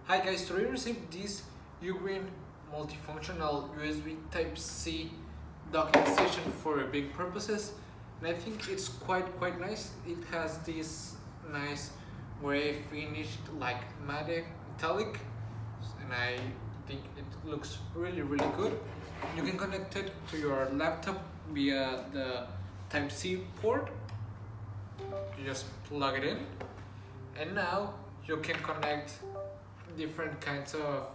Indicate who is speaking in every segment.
Speaker 1: Hi guys, today I received this UGREEN multifunctional USB Type-C docking station for big purposes, and I think it's quite nice. It has this nice gray finished like matte metallic, and I think it looks really good. You can connect it to your laptop via the Type-C port. You just plug it in, and now you can connect different kinds of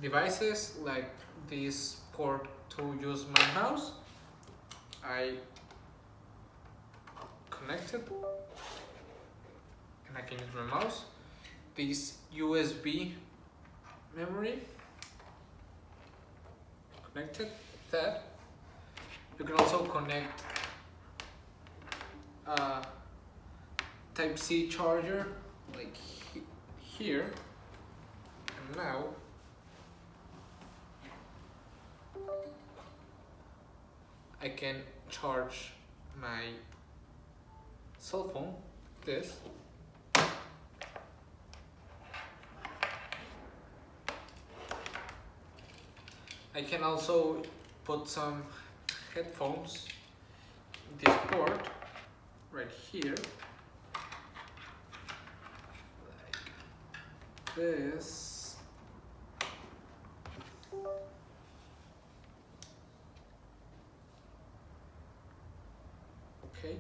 Speaker 1: devices, like this port to use my mouse. I connect it and I can use my mouse. This USB memory connected. That you can also connect a Type-C charger like here. And now I can charge my cell phone, this. I can also put some headphones in this port right here, like this. Okay,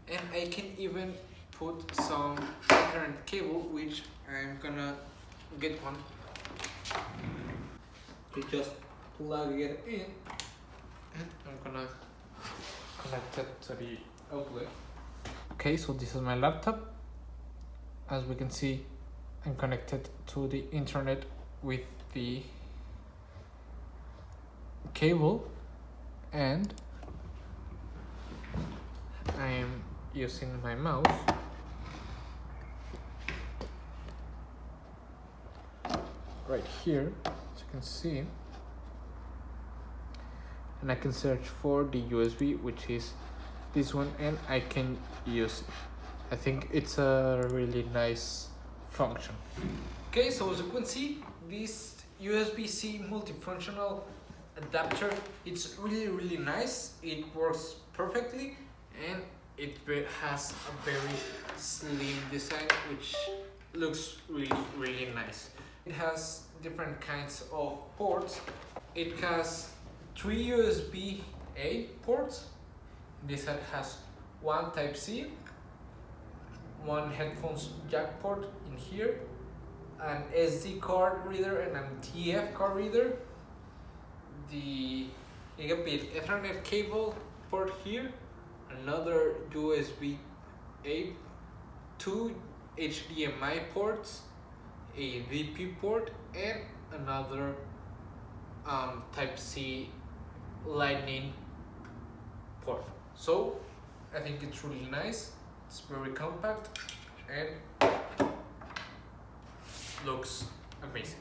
Speaker 1: and I can even put some Ethernet cable, which I'm gonna get one. You just plug it in, and I'm gonna connect it to the outlet. Okay, so this is my laptop. As we can see, I'm connected to the internet with the cable, and I am using my mouse right here, as you can see, and I can search for the USB, which is this one, and I can use it. I think it's a really nice function. Okay, so as you can see, this USB-C multifunctional adapter, it's really nice. It works perfectly, and it has a very slim design, which looks really nice. It has different kinds of ports. It has 3 USB-A ports. This set has one Type-C, one headphones jack port in here, an SD card reader and an TF card reader, the Gigabit Ethernet cable port here, another USB-A, 2 HDMI ports, a VP port, and another Type-C Lightning port. So I think it's really nice. It's very compact and looks amazing.